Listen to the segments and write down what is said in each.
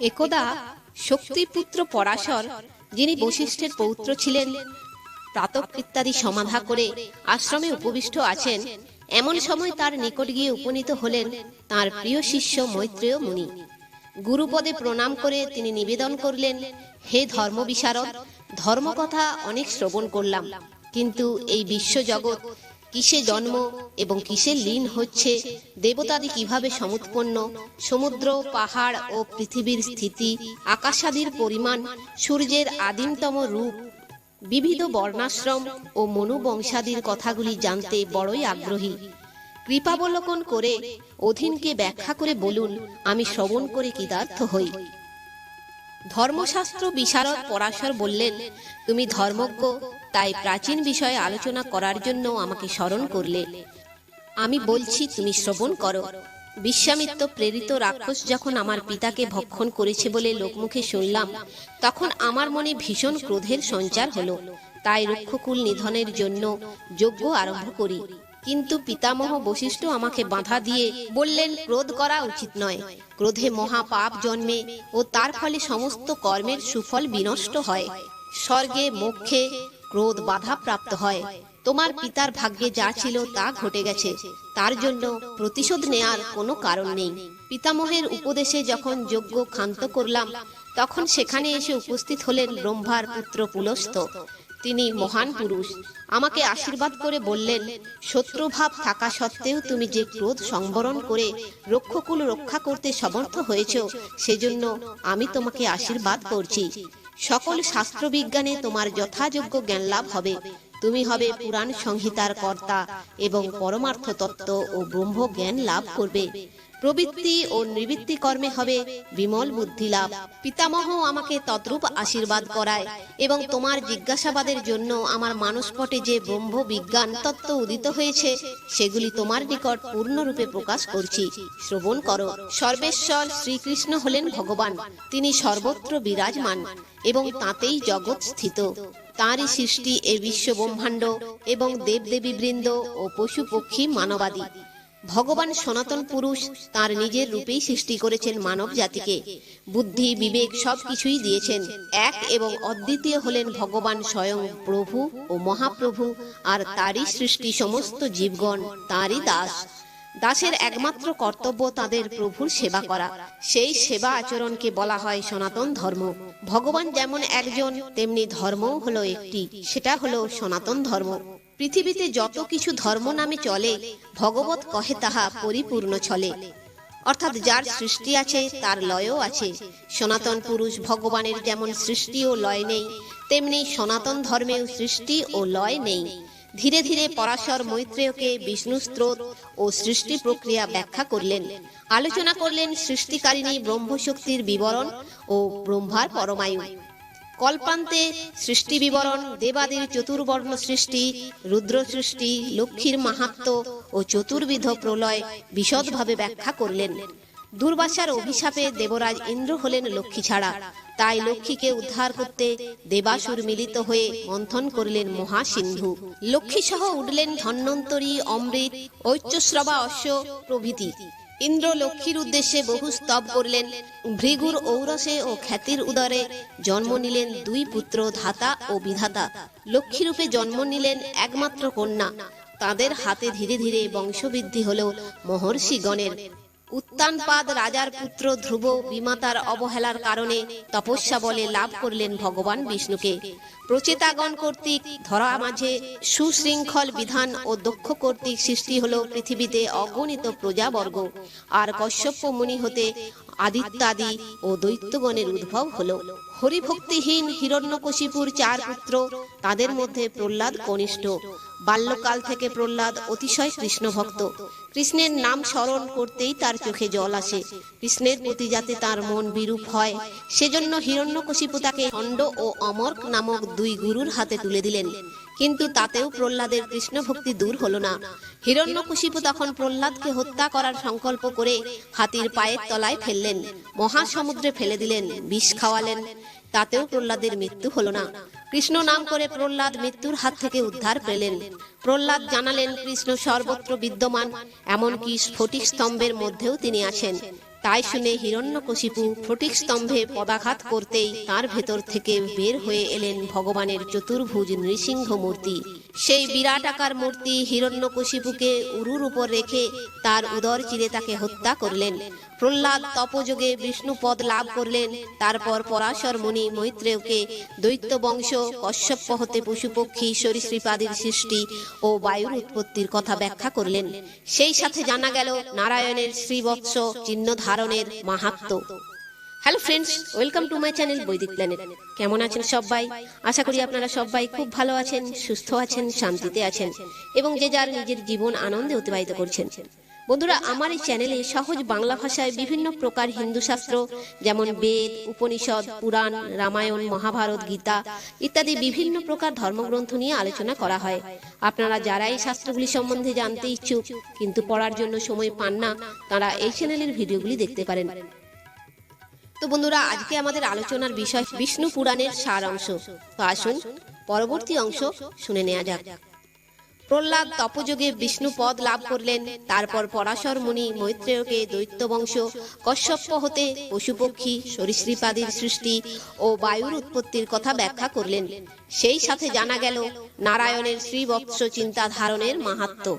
একদা শক্তিপুত্র পরাশর, যিনি বশিষ্ঠের পৌত্র ছিলেন, প্রাতঃকৃত্যাদি সমাধা করে আশ্রমে উপবিষ্ট আছেন। এমন সময় তার নিকট গিয়ে উপনীত হলেন তার প্রিয় শিষ্য মৈত্রেয় মুনি। গুরুপদে প্রণাম করে তিনি নিবেদন করলেন, হে ধর্ম বিশারদ, ধর্মকথা অনেক শ্রবণ করলাম, কিন্তু এই বিশ্বজগৎ কিসে জন্ম এবং কিসে লীন হচ্ছে, দেবতাদি কিভাবে সমুৎপন্ন, সমুদ্র, পাহাড় ও পৃথিবীর স্থিতি, আকাশাদির পরিমাণ, সূর্যের আদিমতম রূপ, বিবিধ বর্ণাশ্রম ও মনুবংশাদির কথাগুলি জানতে বড়ই আগ্রহী। কৃপাবলোকন করে অধীনকে ব্যাখ্যা করে বলুন, আমি শ্রবণ করে কৃতার্থ হই। ধর্মশাস্ত্র বিশারদ পরাশর বললেন, তুমি ধর্মজ্ঞ, তাই প্রাচীন বিষয়ে আলোচনা করার জন্য আমাকে স্মরণ করলে। আমি বলছি, তুমি শ্রবণ করো। বিশ্বামিত্র প্রেরিত রাক্ষস যখন আমার পিতাকে ভক্ষণ করেছে বলে লোকমুখে শুনলাম, তখন আমার মনে ভীষণ ক্রোধের সঞ্চার হলো। তাই রক্ষকুল নিধনের জন্য যজ্ঞ আরম্ভ করি। কিন্তু পিতামহ বশিষ্ঠ আমাকে বাধা দিয়ে বললেন, ক্রোধ করা উচিত নয়। ক্রোধে মহা পাপ জন্মে ও তার ফলে সমস্ত কর্মের সুফল বিনষ্ট হয়। স্বর্গে মোক্ষে ক্রোধ বাধা প্রাপ্ত হয়। তোমার পিতার ভাগ্যে যা ছিল তা ঘটে গেছে, তার জন্য প্রতিশোধ নেয়ার কোনো কারণ নেই। পিতামহের উপদেশে যখন যজ্ঞ ক্ষান্ত করলাম, তখন সেখানে এসে উপস্থিত হলেন ব্রহ্মার পুত্র পুলস্ত্য। তিনি মহান পুরুষ। আমাকে আশীর্বাদ করে বললেন, শত্রুভাব থাকা সত্ত্বেও তুমি যে ক্রোধ সংবরণ করে রক্ষকুল রক্ষা করতে সমর্থ হয়েছ, সেজন্য আমি তোমাকে আশীর্বাদ করছি। সকল শাস্ত্রবিজ্ঞানে তোমার যথাযোগ্য জ্ঞান লাভ হবে। তুমি হবে পুরাণ সংহিতার কর্তা এবং পরমার্থ তত্ত্ব ও ব্রহ্ম জ্ঞান লাভ করবে। প্রবৃত্তি ও নিবৃত্তি কর্মে হবে বিমল বুদ্ধি লাভ। পিতামহ আমাকে তদ্রূপ আশীর্বাদ করায় এবং তোমার জিজ্ঞাসাবাদের জন্য আমার মানসপটে যে ব্রহ্ম বিজ্ঞান তত্ত্ব উদিত হয়েছে, সেগুলি তোমার নিকট পূর্ণরূপে প্রকাশ করছি, শ্রবণ করো। সর্বেশ্বর শ্রীকৃষ্ণ হলেন ভগবান। তিনি সর্বত্র বিরাজমান এবং তাতেই জগৎ স্থিত। তাঁরই সৃষ্টি এ বিশ্ব ব্রহ্মাণ্ড এবং দেবদেবী বৃন্দ ও পশু পক্ষী মানবাদি। ভগবান সনাতন পুরুষ তার নিজের রূপেই সৃষ্টি করেছেন মানব জাতিকে। বুদ্ধি বিবেক সবকিছুই দিয়েছেন। এক এবং অদ্বিতীয় হলেন ভগবান স্বয়ং প্রভু ও মহাপ্রভু, আর তারই সৃষ্টি সমস্ত জীবগণ তাঁরই দাস। দাসের একমাত্র কর্তব্য তাদের প্রভুর সেবা করা। সেই সেবা আচরণকে বলা হয় সনাতন ধর্ম। ভগবান যেমন একজন, তেমনি ধর্মও হলো একটি, সেটা হলো সনাতন ধর্ম। পৃথিবীতে যত কিছু ধর্ম নামে চলে, ভগবত কহে তাহা পরিপূর্ণ চলে। অর্থাৎ যার সৃষ্টি আছে তার লয়ও আছে। সনাতন পুরুষ ভগবানের যেমন সৃষ্টি ও লয় নেই, তেমনি সনাতন ধর্মেও সৃষ্টি ও লয় নেই। ধীরে ধীরে পরাশর মৈত্রেয়কে বিষ্ণু স্তোত্র ও সৃষ্টি প্রক্রিয়া ব্যাখ্যা করলেন। আলোচনা করলেন সৃষ্টিকারিণী ব্রহ্মশক্তির বিবরণ ও ব্রহ্মার পরমায়ু। কল্পান্তে সৃষ্টি বিবরণ, দেবাদির চতুর্বর্ণ সৃষ্টি, রুদ্র সৃষ্টি, লক্ষ্মীর মাহাত্ম্য ও চতুর্বিধ প্রলয় বিশদভাবে ব্যাখ্যা করলেন। দুর্বাসার অভিশাপে দেবরাজ ইন্দ্র হলেন লক্ষ্মী ছাড়া। তাই লক্ষ্মীকে উদ্ধার করতে দেবাসুর মিলিত হয়ে মন্থন করলেন মহাসিন্ধু। লক্ষ্মী সহ উঠলেন ধন্বন্তরী, অমৃত, ঐচ্যশ্রবা অশ্ব প্রভৃতি। ইন্দ্র লক্ষ্মীর উদ্দেশ্যে বহু স্তব করলেন। ভৃগুর ঔরসে ও খ্যাতির উদরে জন্ম নিলেন দুই পুত্র, ধাতা ও বিধাতা। লক্ষ্মীরূপে জন্ম নিলেন একমাত্র কন্যা। তাদের হাতে ধীরে ধীরে বংশবৃদ্ধি হল মহর্ষিগণের। উত্তানপাদ রাজার পুত্র ধ্রুব বিমাতার অবহেলার কারণে তপস্যা বলে লাভ করলেন ভগবান বিষ্ণুকে। প্রচেতাগণ কর্তৃক ধরা মাঝে সুশৃঙ্খল বিধান ও দক্ষ কর্তৃক সৃষ্টি হল পৃথিবীতে অগণিত প্রজাবর্গ। আর কশ্যপ মুনি হতে আদিত্যাদি ও দৈত্যগণের উদ্ভব হল। হরিভক্তিহীন হিরণ্যকশিপুর চার পুত্র, তাদের মধ্যে প্রহ্লাদ কনিষ্ঠ। বাল্যকাল থেকে প্রহ্লাদ অতিশয় কৃষ্ণ ভক্ত। কৃষ্ণের নাম স্মরণ করতেই তার চোখে জল আসে। কৃষ্ণের প্রতি যাতে তার মন বিরূপ হয়, সেজন্য হিরণ্যকশিপু তাকে খণ্ড ও অমর্ক নামক দুই গুরুর হাতে তুলে দিলেন। কিন্তু তাতেও প্রহ্লাদের কৃষ্ণ ভক্তি দূর হল না। হিরণ্যকশিপু তখন প্রহ্লাদকে হত্যা করার সংকল্প করে হাতির পায়ের তলায় ফেললেন, মহাসমুদ্রে ফেলে দিলেন, বিষ খাওয়ালেন। তাতেও প্রহ্লাদের মৃত্যু হল না। কৃষ্ণ নাম করে প্রহ্লাদ মৃত্যুর হাত থেকে উদ্ধার পেলেন। প্রহ্লাদ জানালেন কৃষ্ণ সর্বত্র বিদ্যমান, এমনকি স্ফটিক স্তম্ভের মধ্যেও তিনি আছেন। তাই শুনে হিরণ্যকশিপু ফটিক স্তম্ভে পদাঘাত করতেই তার ভেতর থেকে বের হয়ে এলেন ভগবানের চতুর্ভুজ নৃসিংহ মূর্তি। সেই বিরাট আকার মূর্তি হিরণ্যকশিপুকে উরুর উপর রেখে তার উদর চিরে তাকে হত্যা করলেন। প্রহ্লাদ তপযোগে বিষ্ণুপদ লাভ করলেন। তারপর পরাশর মুনি মৈত্রেয়কে দৈত্য বংশ, কশ্যপ হতে পশুপক্ষী সরীসৃপাদির সৃষ্টি ও বায়ুর উৎপত্তির কথা ব্যাখ্যা করলেন। সেই সাথে জানা গেল নারায়ণের শ্রীবৎস চিহ্ন ধারণের মাহাত্ম্য। Hello friends, welcome to my channel বৈদিক প্ল্যানেট। কেমন আছেন সবাই? আশা করি আপনারা সবাই খুব ভালো আছেন, সুস্থ আছেন, শান্তিতে আছেন এবং যে যার নিজের জীবন আনন্দে অতিবাহিত করছেন। বন্ধুরা, আমার এই চ্যানেলে সহজ বাংলা ভাষায় বিভিন্ন প্রকার হিন্দু শাস্ত্র যেমন বেদ, উপনিষদ, পুরাণ, রামায়ণ, মহাভারত, গীতা ইত্যাদি বিভিন্ন প্রকার ধর্মগ্রন্থ নিয়ে আলোচনা করা হয়। আপনারা যারা এই শাস্ত্রগুলি সম্বন্ধে জানতে ইচ্ছুক কিন্তু পড়ার জন্য সময় পান না, তারা এই চ্যানেলের ভিডিওগুলি দেখতে পারেন। তো বন্ধুরা, আজকে আমাদের আলোচনার বিষয় বিষ্ণু পুরাণের সার অংশ। তো আসুন পরবর্তী অংশ শুনে নেওয়া যাক। প্রহ্লাদ তপযোগে বিষ্ণু পদ লাভ করলেন। তারপর পরাশর মুনি মৈত্রেয়কে দৈত্য বংশ, কশ্যপ হতে পশুপক্ষী সরীসৃপাদির সৃষ্টি ও বায়ুর উৎপত্তির কথা ব্যাখ্যা করলেন। সেই সাথে জানা গেল নারায়ণের শ্রীবৎস চিন্তা ধারণের মাহাত্ম্য।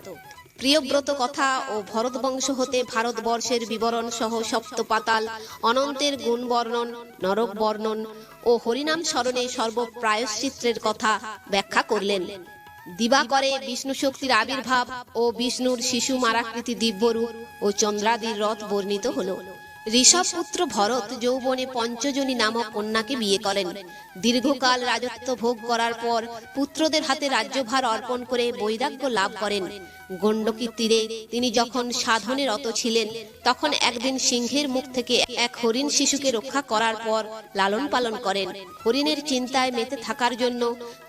প্রিয়ব্রত কথা ও ভরত বংশ হতে ভারতবর্ষের বিবরণ সহ সপ্ত পাতাল, অনন্তের গুণ বর্ণন, নরক বর্ণন ও হরিনাম স্মরণে সর্বপ্রায়শ্চিত্রের কথা ব্যাখ্যা করলেন। দিবাকরে বিষ্ণু শক্তির আবির্ভাব ও বিষ্ণুর শিশু মারাকৃতি দিব্যরূপ ও চন্দ্রাদির রথ বর্ণিত হল। ঋষভ পুত্র ভরত যৌবনে পঞ্চজনী নামক কন্যাকে বিয়ে করেন। দীর্ঘকাল রাজত্ব ভোগ করার পর পুত্রদের হাতে রাজ্যভার অর্পণ করে বৈরাগ্য লাভ করেন। গণ্ডকীর তীরে তিনি যখন সাধনে রত ছিলেন, তখন একদিন সিংহের মুখ থেকে এক হরিণ শিশুকে রক্ষা করার পর লালন পালন করেন। হরিণের চিন্তায় মেতে থাকার জন্য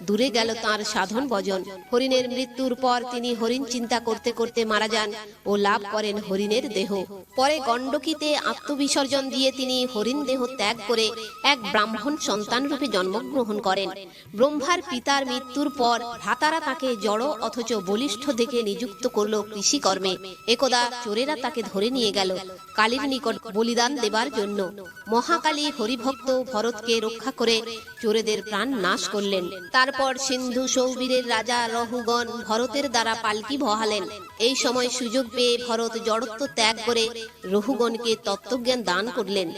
দূরে গেল তাঁর সাধন ভজন। হরিণের মৃত্যুর পর তিনি হরিণ চিন্তা করতে করতে মারা যান ও লাভ করেন হরিণের দেহ। পরে গণ্ডকীতে আত্মবিসর্জন দিয়ে তিনি হরিণ দেহ ত্যাগ করে এক ব্রাহ্মণ সন্তান রূপে জন্মগ্রহণ করেন। ব্রহ্মার পিতার মৃত্যুর পর ভ্রাতারা তাকে জড় অথচ বলিষ্ঠ দেখে নিযুক্ত করল কৃষিকর্মে। একদা চোরেরা তাকে ধরে নিয়ে গেল কালীর নিকট বলিদান দেবার জন্য। মহাকালী হরিভক্ত ভরতকে রক্ষা করে চোরেদের প্রাণ নাশ করলেন। তারপর সিন্ধু সৌবীরের রাজা রহুগণ ভরতের দ্বারা পালকি বহালেন। এই সময় সুযোগ পেয়ে ভরত জড়ত্ব ত্যাগ করে রহুগণকে তত্ত্বজ্ঞান দান করলেন।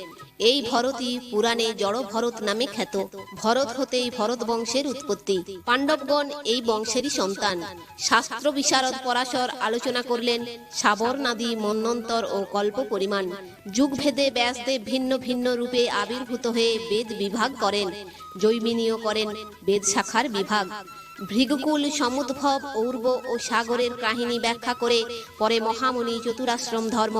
এই ভরতই পুরাণে জড় ভরত নামে খ্যাত। ভরত হতেই ভরত বংশের উৎপত্তি। পাণ্ডবগণ এই বংশেরই সন্তান। শাস্ত্র বিশারদ পরাশর আলোচনা করলেন সাবরনাদি, মন্বন্তর ও কল্প পরিমাণ। যুগভেদে ব্যাসদেব ভিন্ন ভিন্ন রূপে আবির্ভূত হয়ে বেদ বিভাগ করেন। জৈমিনীয় করেন বেদ শাখার বিভাগ। ভৃগুকুল, সমুদ্ভব, ঔর্ব ও সাগরের কাহিনী ব্যাখ্যা করে পরে মহামুনি চতুরাশ্রম ধর্ম,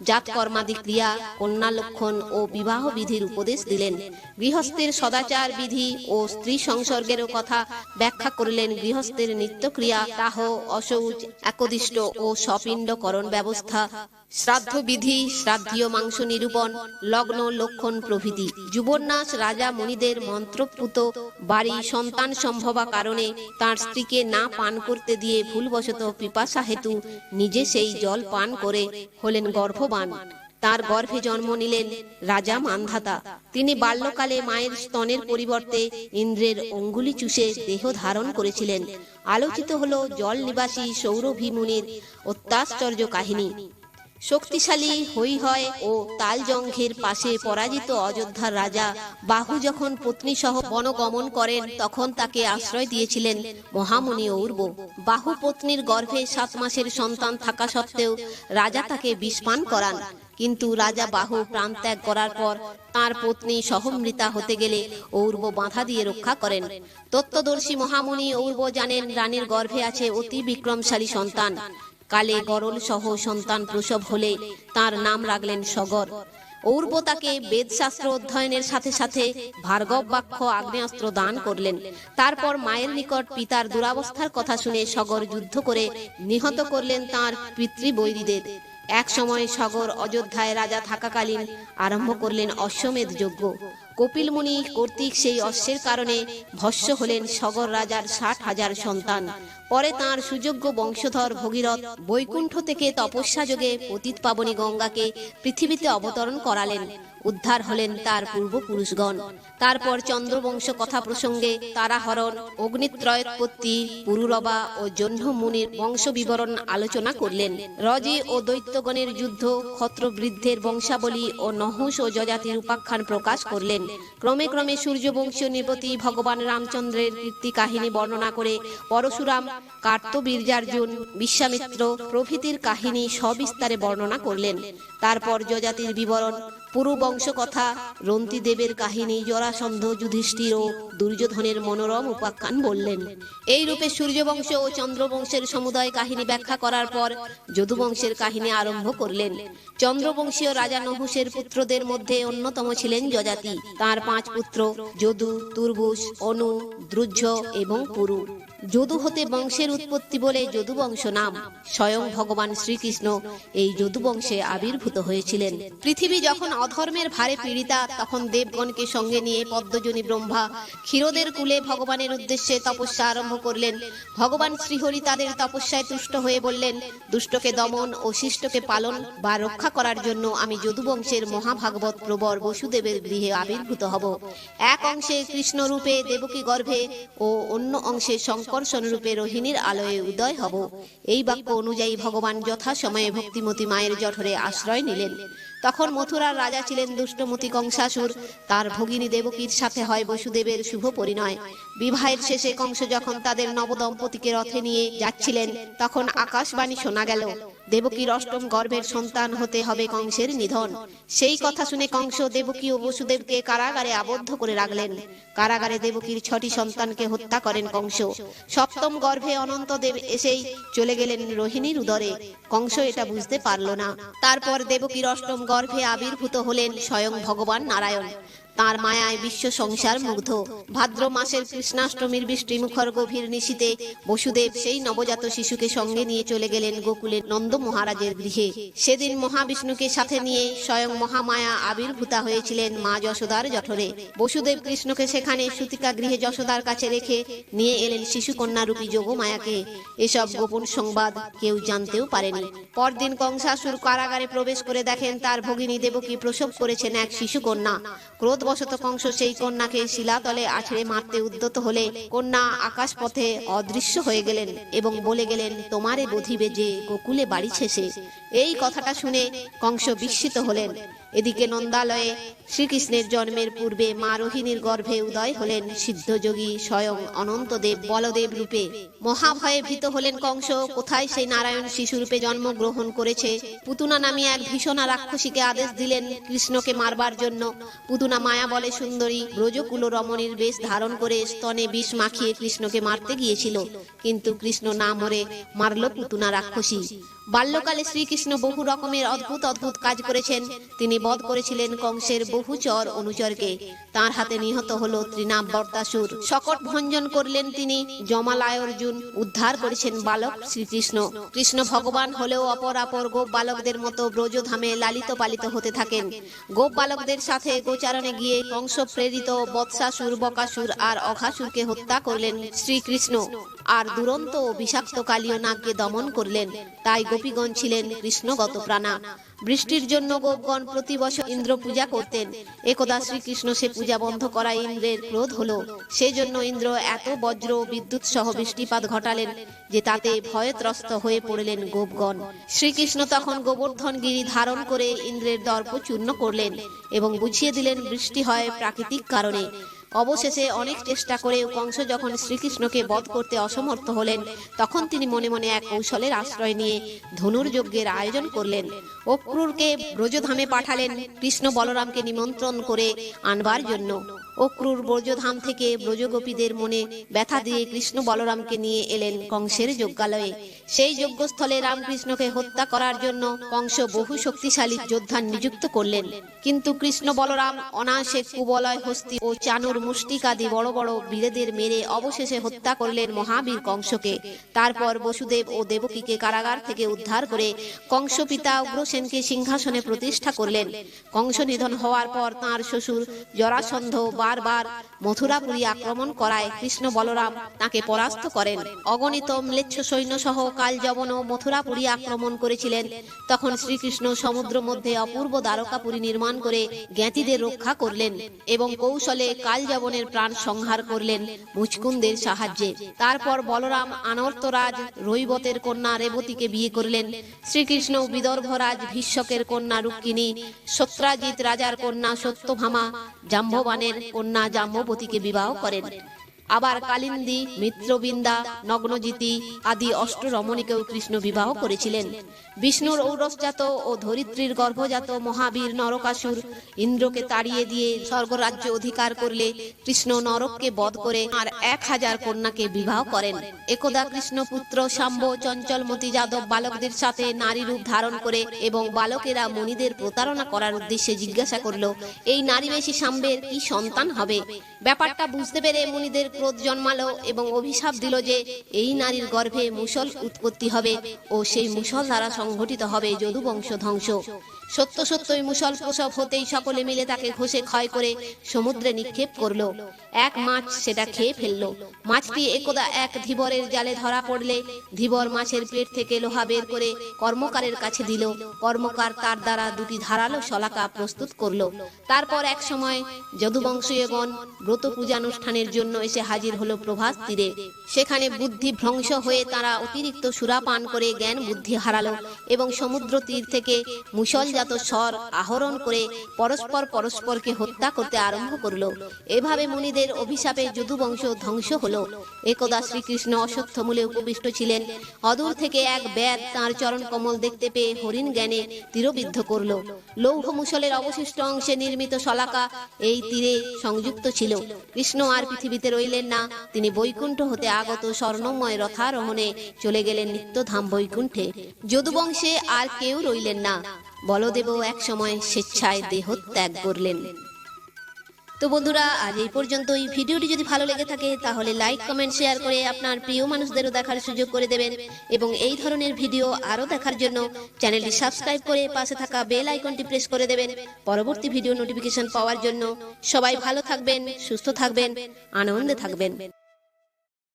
জাতকর্মাদি ক্রিয়া, কন্যা লক্ষণ ও বিবাহ বিধির উপদেশ দিলেন। গৃহস্থের সদাচার বিধি ও স্ত্রী সংসর্গেরও কথা ব্যাখ্যা করলেন। গৃহস্থের নিত্যক্রিয়া, দাহ, অশৌচ, একদিষ্ট ও সপিণ্ডকরণ ব্যবস্থা, শ্রাদ্ধ বিধি, শ্রাদ্ধীয় মাংস নিরূপণ, লগ্ন লক্ষণ প্রভৃতি। যুবন্যাস রাজা মুনিদের মন্ত্রপুত বাড়ি সন্তান সম্ভবা কারণে তার স্ত্রীকে না পান করতে দিয়ে ভুলবশত পিপাসা হেতু নিজে সেই জল পান করে হলেন গর্ভবান। তার গর্ভে জন্ম নিলেন রাজা মান্ধাতা। তিনি বাল্যকালে মায়ের স্তনের পরিবর্তে ইন্দ্রের অঙ্গুলি চুষে দেহ ধারণ করেছিলেন। আলোচিত হল জল নিবাসী সৌরভী মুনির অত্যাশ্চর্য কাহিনী। শক্তিশালী হৈহয় ও তালজঙ্ঘের পাশে পরাজিত অযোধ্যার রাজা বাহু যখন পত্নী সহ বনগমন করেন, তখন তাকে আশ্রয় দিয়েছিলেন মহামুনি ঔর্ব। বাহু পত্নীর গর্ভে 7 মাসের সন্তান থাকা সত্ত্বেও রাজা তাকে বিষ পান করান। কিন্তু রাজা বাহু প্রাণত্যাগ করার পর তার পত্নী সহমৃতা হতে গেলে ঔর্ব বাধা দিয়ে রক্ষা করেন। তত্ত্বদর্শী মহামুনি ঔর্ব জানেন রানীর গর্ভে আছে অতি বিক্রমশালী সন্তান। কালে গরল সহ সন্তান প্রসব হলে তার নাম রাখলেন সগর। ঔর্ব তাকে বেদশাস্ত্র অধ্যয়নের সাথে সাথে ভার্গব বাক্য আগ্নেয়াস্ত্র দান করলেন। তারপর মায়ের নিকট পিতার দুরাবস্থার কথা শুনে সগর যুদ্ধ করে নিহত করলেন তার পিতৃবৈরীদের। এক সময় সগর অযোধ্যায় রাজা থাকাকালীন আরম্ভ করলেন অশ্বমেধ যজ্ঞ। কপিল মুনি কর্তৃক সেই অশ্বের কারণে ভস্য হলেন সগর রাজার 60,000 সন্তান। পরে তাঁর সুযোগ্য বংশধর ভগীরথ বৈকুণ্ঠ থেকে তপস্যা যোগে পতিত পাবনী গঙ্গাকে পৃথিবীতে অবতরণ করালেন। উদ্ধার হলেন তার পূর্বপুরুষগণ। তারপর চন্দ্রবংশ কথা প্রসঙ্গে তারাহরণ, অগ্নিত্রয়োৎপত্তি, পুরুরবা ও জহ্ন মুনির বংশ বিবরণ আলোচনা করলেন। রজে ও দৈত্যগণের যুদ্ধ, ক্ষত্রবৃদ্ধের বংশাবলী ও নহুষ ও যজাতির উপাখ্যান প্রকাশ করলেন। ক্রমে ক্রমে সূর্যবংশীয় নৃপতি ভগবান রামচন্দ্রের কীর্তি কাহিনী বর্ণনা করে পরশুরাম, কার্তবীর্যার্জুন, বিশ্বামিত্র প্রভৃতির কাহিনী সবিস্তারে বর্ণনা করলেন। তারপর যজাতির বিবরণ, পুরু বংশ কথা, রন্তি দেবের কাহিনী, জরাসন্ধ, যুধিষ্ঠির ও দুর্যোধনের মনোরম উপাখ্যান বললেন। এই রূপে সূর্যবংশ ও চন্দ্রবংশের সমুদয় কাহিনী ব্যাখ্যা করার পর যদুবংশের কাহিনী আরম্ভ করলেন। চন্দ্রবংশীয় রাজা নহুষের পুত্রদের মধ্যে অন্যতম ছিলেন যজাতি। তার 5 পুত্র যদু, তুর্বুস, অনু, দ্রুজ এবং পুরু। যদু হতে বংশের উৎপত্তি বলে যদুবংশ নাম। স্বয়ং ভগবান শ্রীকৃষ্ণ এই যদুবংশে আবির্ভূত হয়েছিলেন। পৃথিবী যখন অধর্মের ভারে পীড়িতা, তখন দেবগণকে সঙ্গে নিয়ে পদ্মজনী ব্রহ্মা ক্ষীরোদের কুলে ভগবানের উদ্দেশ্যে তপস্যা আরম্ভ করলেন। ভগবান শ্রীহরি তাদের তপস্যায় তুষ্ট হয়ে বললেন, দুষ্টকে দমন ও শিষ্টকে পালন বা রক্ষা করার জন্য আমি যদুবংশের মহাভাগবত প্রবর বসুদেবের গৃহে আবির্ভূত হব। এক অংশে কৃষ্ণ রূপে দেবকী গর্ভে ও অন্য অংশে শঙ্কর্ষণ রূপে রোহিণীর আলোয়ে উদয় হব। এই বাক্য অনুযায়ী ভগবান যথাসময়ে ভক্তিমতী মায়ের জঠরে আশ্রয় নিলেন। তখন মথুরার রাজা ছিলেন দুষ্টমতি কংসাসুর। তার ভগিনী দেবকীর সাথে হয় বসুদেবের শুভ পরিণয়। বিবাহের শেষে কংস যখন তাদের নবদম্পতিকে রথে নিয়ে যাচ্ছিলেন, তখন আকাশবাণী শোনা গেল, দেবকীর অষ্টম গর্ভের সন্তান হতে হবে কংসের নিধন। সেই কথা শুনে কংস দেবকী ও বসুদেবকে কারাগারে আবদ্ধ করে রাখলেন। কারাগারে দেবকীর 6টি সন্তানকে হত্যা করেন কংস। সপ্তম গর্ভে অনন্তদেব এসেই চলে গেলেন রোহিণীর উদরে। কংস এটা বুঝতে পারল না। তারপর দেবকীর অষ্টম গর্ভে আবির্ভূত হলেন স্বয়ং ভগবান নারায়ণ। তার মায়ায় বিশ্ব সংসার মুগ্ধ। ভাদ্র মাসের কৃষ্ণাষ্টমীর বৃষ্টিমুখর গভীর নিশীতে বসুদেব সেই নবজাত শিশুকে সঙ্গে নিয়ে চলে গেলেন গোকুলের নন্দ মহারাজের গৃহে। সেদিন মহাবিষ্ণুকে সাথে নিয়ে স্বয়ং মহামায়া আবির্ভূতা হয়েছিলেন মা যশোদার জঠরে। বসুদেব কৃষ্ণকে সেখানে সুতিকা গৃহে যশোদার কাছে রেখে নিয়ে এলেন শিশুকন্যা রূপী যোগমায়াকে। এসব গোপন সংবাদ কেউ জানতেও পারেনি। পরদিন কংসাসুর কারাগারে প্রবেশ করে দেখেন তার ভগিনী দেবকী প্রসব করেছেন এক শিশুকন্যা। ক্রোধবশত কংস সেই কন্যাকে শিলাতলে আছড়ে মারতে উদ্যত হলে কন্যা আকাশপথে অদৃশ্য হয়ে গেলেন এবং বলে গেলেন, তোমারে বধিবে যে গোকুলে বাড়িছে সে। এই কথাটা শুনে কংস বিস্মিত হলেন। এদিকে নন্দালয়ে শ্রীকৃষ্ণের জন্মের পূর্বে মা রোহিণীর গর্ভে উদয় হলেন সিদ্ধযোগী স্বয়ং অনন্তদেব বলদেব রূপে। মহাভয়ে ভীত হলেন কংস। কোথায় সেই নারায়ণ শিশুরূপে জন্মগ্রহণ করেছে? পুতুনা নামে এক ভীষণা রাক্ষসীকে আদেশ দিলেন কৃষ্ণকে মারবার জন্য। পুতুনা মায়া বলে সুন্দরী ব্রজকুল রমণীর বেশ ধারণ করে স্তনে বিষ মাখিয়ে কৃষ্ণকে মারতে গিয়েছিল, কিন্তু কৃষ্ণ না মরে মারল পুতুনা রাক্ষসী। বাল্যকালে শ্রীকৃষ্ণ বহু রকমের অদ্ভুত অদ্ভুত কাজ করেছেন। তিনি বধ করেছিলেন কংসের বহু চর অনুচরকে। তার হাতে নিহত হলো তৃণাব বর্তাসুর। শকট ভঞ্জন করলেন তিনি জমালয় অর্জুন। উদ্ধার করেছেন বালক শ্রীকৃষ্ণ। কৃষ্ণ ভগবান হলেও অপরাপর গোপ বালকদের মতো ব্রজধামে লালিত পালিত হতে থাকেন। গোপ বালকদের সাথে গোচারণে গিয়ে কংস প্রেরিত বৎসাসুর, বকাসুর আর অঘাসুরকে হত্যা করলেন শ্রীকৃষ্ণ। আর দুরন্ত ও বিষাক্ত কালীয় নাগকে দমন করলেন। তাই গোপীগণ ছিলেন কৃষ্ণগত প্রাণা। বৃষ্টির জন্য গোপগণ প্রতি বছর ইন্দ্র পূজা করতেন। একদা শ্রীকৃষ্ণ সে পূজা বন্ধ করায় ইন্দ্রের ক্রোধ হলো। সেজন্য ইন্দ্র এত বজ্র বিদ্যুৎ সহ বৃষ্টিপাত ঘটালেন যে তাতে ভয়ত্রস্ত হয়ে পড়লেন গোপগণ। শ্রীকৃষ্ণ তখন গোবর্ধন গিরি ধারণ করে ইন্দ্রের দর্প চূর্ণ করলেন এবং বুঝিয়ে দিলেন বৃষ্টি হয় প্রাকৃতিক কারণে। অবশেষে অনেক চেষ্টা করেও কংস যখন শ্রীকৃষ্ণকে বধ করতে অসমর্থ হলেন, তখন তিনি মনে মনে এক কৌশলের আশ্রয় নিয়ে ধনুর্যজ্ঞের আয়োজন করলেন। অক্রূরকে ব্রজধামে পাঠালেন কৃষ্ণ বলরামকে নিমন্ত্রণ করে আনবার জন্য। অক্রুর ব্রজধাম থেকে ব্রজগোপীদের মনে ব্যথা দিয়ে কৃষ্ণ বলরামকে নিয়ে এলেন কংসের যজ্ঞালয়ে। সেই যজ্ঞস্থলে রামকৃষ্ণকে হত্যা করার জন্য কংস বহু শক্তিশালী যোদ্ধা নিযুক্ত করলেন, কিন্তু কৃষ্ণ বলরাম অনায়াসে কুবলয় হস্তি ও চানুর মুষ্টিকাদি বড় বড় বীরেদের মেরে অবশেষে হত্যা করলেন মহাবীর কংসকে। তারপর বসুদেব ও দেবকীকে কারাগার থেকে উদ্ধার করে কংস পিতা উগ্রসেনকে সিংহাসনে প্রতিষ্ঠা করলেন। কংস নিধন হওয়ার পর তাঁর শ্বশুর জরাসন্ধ বারবার মথুরাপুরী আক্রমণ করায় কৃষ্ণ বলরাম তাকে পরাস্ত করেন। অগণিত ম্লেচ্ছ সৈন্য সহ কালযবন ও মথুরাপুরী আক্রমণ করেছিলেন। তখন শ্রীকৃষ্ণ সমুদ্র মধ্যে অপূর্ব দ্বারকাপুরী নির্মাণ করে জ্ঞাতিদের রক্ষা করলেন এবং কৌশলে কালযবনের প্রাণ সংহার করলেন মুচকুন্দের সাহায্যে। তারপর বলরাম আনর্তরাজ রৈবতের কন্যা রেবতীকে বিয়ে করলেন। শ্রীকৃষ্ণ বিদর্ভরাজ ভীষ্মকের কন্যা রুক্মিণী, সত্রাজিৎ রাজার কন্যা সত্যভামা, জাম্ববানের কন্যা জাম্ববতীকে বিবাহ করেন। আবার কালিন্দী, মিত্রবিন্দা, নগ্নজিতি আদি অষ্টরমণীকেও কৃষ্ণ বিবাহ করেছিলেন। বিষ্ণুর ঔরসজাত ও ধরিত্রীর গর্ভজাত মহাবীর নরকাসুর ইন্দ্রকে তাড়িয়ে দিয়ে স্বর্গরাজ্য অধিকার করলে কৃষ্ণ নরককে বধ করে আর 1000 কন্যাকে বিবাহ করেন। একদা কৃষ্ণ পুত্র শাম্ব চঞ্চলমতি যাদব বালকদের সাথে নারী রূপ ধারণ করে এবং বালকেরা মুনিদের প্রতারণা করার উদ্দেশ্যে জিজ্ঞাসা করল, এই নারীবেশী শাম্বের কি সন্তান হবে? ব্যাপারটা বুঝতে পেরে মুনিদের ক্রোধ জন্মালো এবং অভিশাপ দিল যে এই নারীর গর্ভে মুষল উৎপত্তি হবে ও সেই মুষল দ্বারা সংঘটিত হবে যদুবংশ ধ্বংস। সত্য সত্যই মুষল প্রসব হতেই সকলে মিলে তাকে ঘষে ক্ষয় করে সমুদ্রে নিক্ষেপ করলো। এক মাছ সেটা খেয়ে ফেললো। মাছটি একদা এক ধীবরের জালে ধরা পড়লে ধীবর মাছের পেট থেকে লোহা বের করে কর্মকারের কাছে দিল। কর্মকার তার দ্বারা দুটি ধারালো শলাকা প্রস্তুত করলো। তারপর এক সময় যদুবংশীয়গণ ব্রত পূজানুষ্ঠানের জন্য এসে হাজির হলো প্রভাস তীরে। সেখানে বুদ্ধি ভ্রংশ হয়ে তারা অতিরিক্ত সুরাপান করে জ্ঞান বুদ্ধি হারালো এবং সমুদ্র তীর থেকে মুষলজাত স্বর আহরণ করে পরস্পরকে হত্যা করতে আরম্ভ করলো। এভাবে মুনিদের অভিশাপে যদুবংশ ধ্বংস হলো। একদা শ্রীকৃষ্ণ অশ্বত্থমূলে উপবিষ্ট ছিলেন। অদূর থেকে এক ব্যাদ তাঁর চরণ কমল দেখতে পেয়ে হরিণ জ্ঞানে তীরবিদ্ধ করলো। লৌহ মুষলের অবশিষ্ট অংশে নির্মিত শলাকা এই তীরে সংযুক্ত ছিল। কৃষ্ণ আর পৃথিবীতে রইলেন না। তিনি বৈকুণ্ঠ হতে আগত স্বর্ণময় রথারোহণে চলে গেলেন নিত্যধাম বৈকুণ্ঠে। যদুবংশে আর কেউ রইলেন না। বলদেবও এক সময় স্বেচ্ছায় দেহ ত্যাগ করলেন। তো বন্ধুরা, আজ এই পর্যন্তই। ভিডিওটি যদি ভালো লেগে থাকে তাহলে লাইক, কমেন্ট, শেয়ার করে আপনার প্রিয় মানুষদেরও দেখার সুযোগ করে দেবেন এবং এই ধরনের ভিডিও আরও দেখার জন্য চ্যানেলটি সাবস্ক্রাইব করে পাশে থাকা বেল আইকনটি প্রেস করে দেবেন পরবর্তী ভিডিও নোটিফিকেশন পাওয়ার জন্য। সবাই ভালো থাকবেন, সুস্থ থাকবেন, আনন্দে থাকবেন।